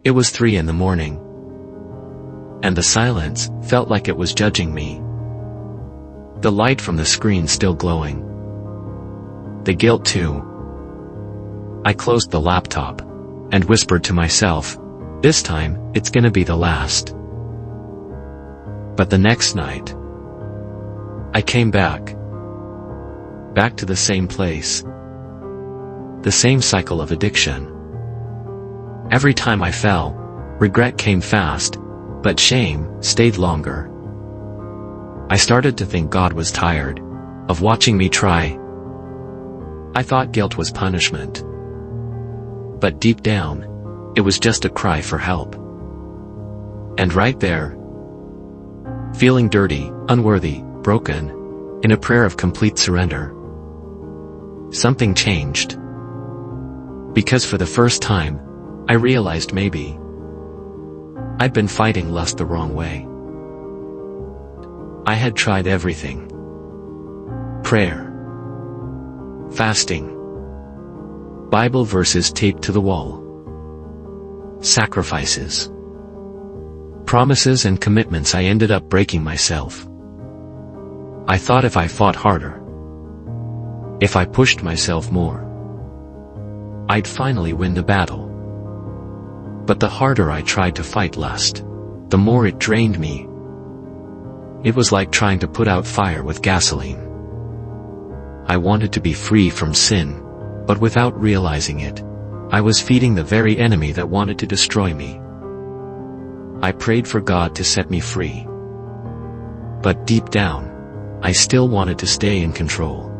It was 3 in the morning, and the silence felt like it was judging me. The light from the screen still glowing. The guilt too. I closed the laptop and whispered to myself, this time, it's gonna be the last. But the next night, I came back to the same place. The same cycle of addiction. Every time I fell, regret came fast, but shame stayed longer. I started to think God was tired of watching me try. I thought guilt was punishment. But deep down, it was just a cry for help. And right there, feeling dirty, unworthy, broken, in a prayer of complete surrender, something changed. Because for the first time, I realized maybe I'd been fighting lust the wrong way. I had tried everything. Prayer, fasting, Bible verses taped to the wall, sacrifices, promises and commitments. I ended up breaking myself. I thought if I fought harder, if I pushed myself more, I'd finally win the battle. But the harder I tried to fight lust, the more it drained me. It was like trying to put out fire with gasoline. I wanted to be free from sin, but without realizing it, I was feeding the very enemy that wanted to destroy me. I prayed for God to set me free. But deep down, I still wanted to stay in control.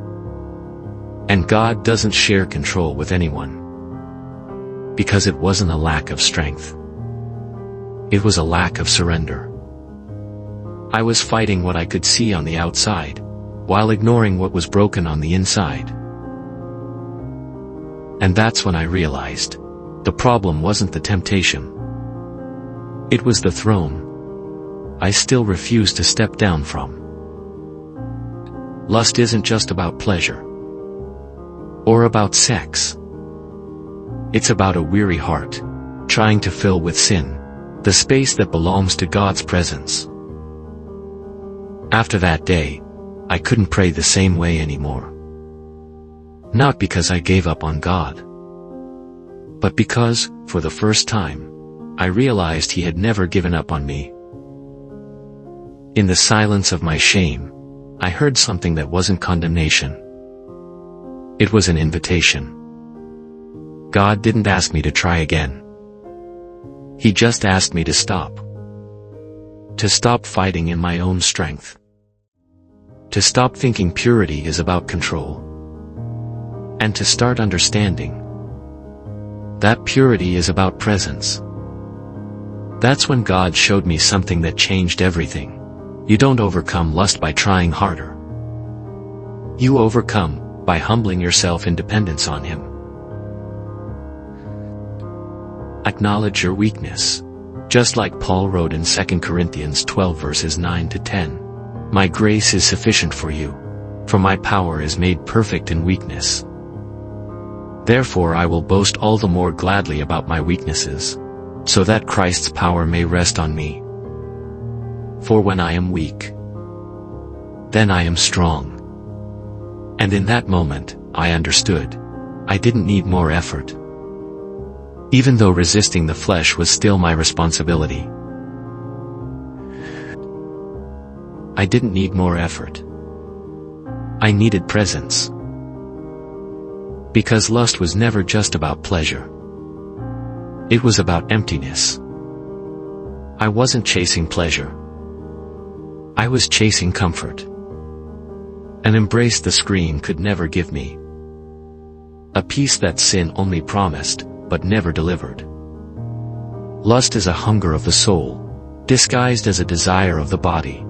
And God doesn't share control with anyone. Because it wasn't a lack of strength. It was a lack of surrender. I was fighting what I could see on the outside, while ignoring what was broken on the inside. And that's when I realized, the problem wasn't the temptation. It was the throne I still refused to step down from. Lust isn't just about pleasure, or about sex. It's about a weary heart, trying to fill with sin, the space that belongs to God's presence. After that day, I couldn't pray the same way anymore. Not because I gave up on God, but because, for the first time, I realized He had never given up on me. In the silence of my shame, I heard something that wasn't condemnation. It was an invitation. God didn't ask me to try again. He just asked me to stop. To stop fighting in my own strength. To stop thinking purity is about control. And to start understanding that purity is about presence. That's when God showed me something that changed everything. You don't overcome lust by trying harder. You overcome by humbling yourself in dependence on Him. Acknowledge your weakness. Just like Paul wrote in 2 Corinthians 12 verses 9 to 10. My grace is sufficient for you, for my power is made perfect in weakness. Therefore I will boast all the more gladly about my weaknesses, so that Christ's power may rest on me. For when I am weak, then I am strong. And in that moment, I understood. I didn't need more effort. Even though resisting the flesh was still my responsibility. I didn't need more effort. I needed presence. Because lust was never just about pleasure. It was about emptiness. I wasn't chasing pleasure. I was chasing comfort. An embrace the screen could never give me. A peace that sin only promised, but never delivered. Lust is a hunger of the soul, disguised as a desire of the body.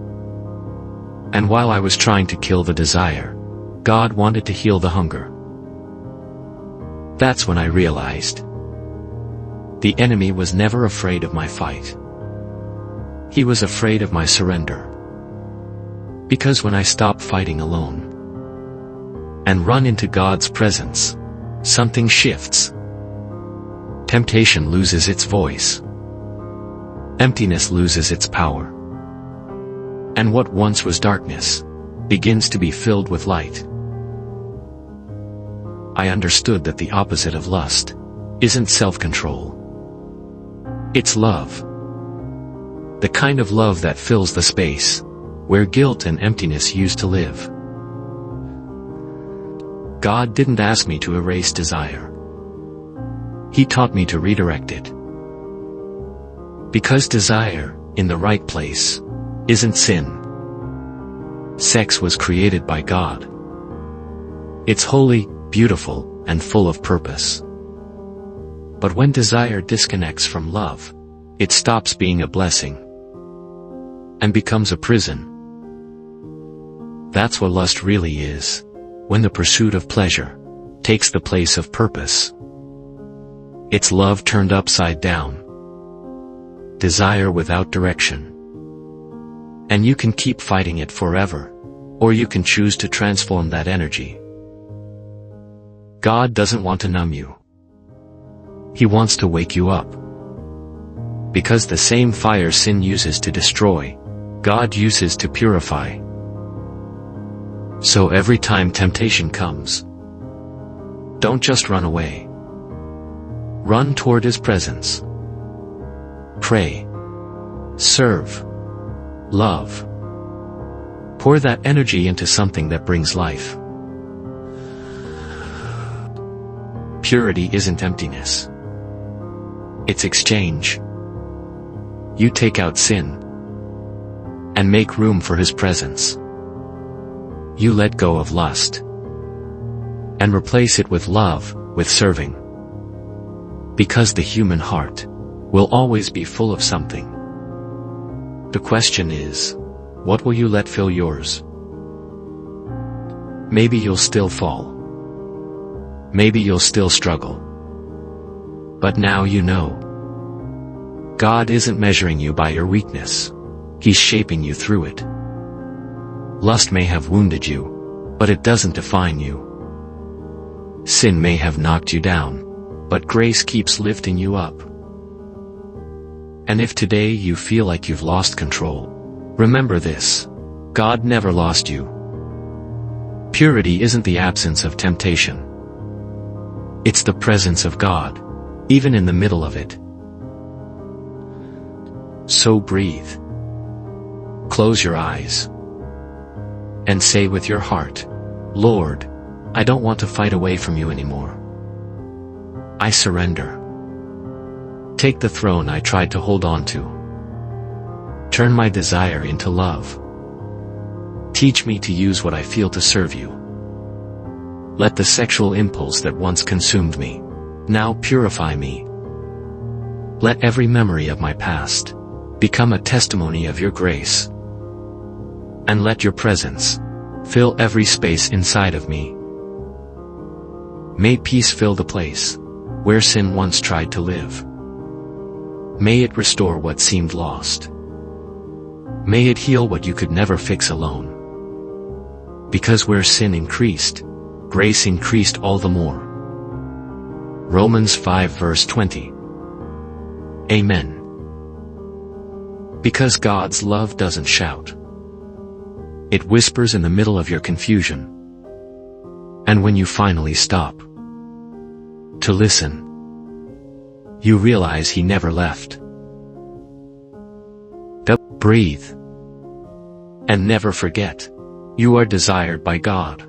And while I was trying to kill the desire, God wanted to heal the hunger. That's when I realized. The enemy was never afraid of my fight. He was afraid of my surrender. Because when I stop fighting alone and run into God's presence, something shifts. temptation loses its voice. Emptiness loses its power. And what once was darkness begins to be filled with light. I understood that the opposite of lust isn't self-control. It's love. The kind of love that fills the space where guilt and emptiness used to live. God didn't ask me to erase desire. He taught me to redirect it. Because desire, in the right place, isn't sin. Sex was created by God. It's holy, beautiful, and full of purpose. But when desire disconnects from love, it stops being a blessing and becomes a prison. That's what lust really is, when the pursuit of pleasure takes the place of purpose. It's love turned upside down. Desire without direction. And you can keep fighting it forever, or you can choose to transform that energy. God doesn't want to numb you. He wants to wake you up. Because the same fire sin uses to destroy, God uses to purify. So every time temptation comes, don't just run away. Run toward His presence. Pray. Serve. Love. Pour that energy into something that brings life. Purity isn't emptiness. It's exchange. You take out sin and make room for His presence. You let go of lust and replace it with love, with serving. Because the human heart will always be full of something. The question is, what will you let fill yours? Maybe you'll still fall. Maybe you'll still struggle. But now you know. God isn't measuring you by your weakness. He's shaping you through it. Lust may have wounded you, but it doesn't define you. Sin may have knocked you down, but grace keeps lifting you up. And if today you feel like you've lost control, remember this: God never lost you. Purity isn't the absence of temptation. It's the presence of God, even in the middle of it. So breathe. Close your eyes. And say with your heart, Lord, I don't want to fight away from you anymore. I surrender. Take the throne I tried to hold on to. Turn my desire into love. Teach me to use what I feel to serve you. Let the sexual impulse that once consumed me now purify me. Let every memory of my past become a testimony of your grace. And let your presence fill every space inside of me. May peace fill the place where sin once tried to live. May it restore what seemed lost. May it heal what you could never fix alone. Because where sin increased, grace increased all the more. Romans 5 verse 20. Amen. Because God's love doesn't shout. It whispers in the middle of your confusion. And when you finally stop to listen, you realize He never left. Breathe. And never forget, you are desired by God.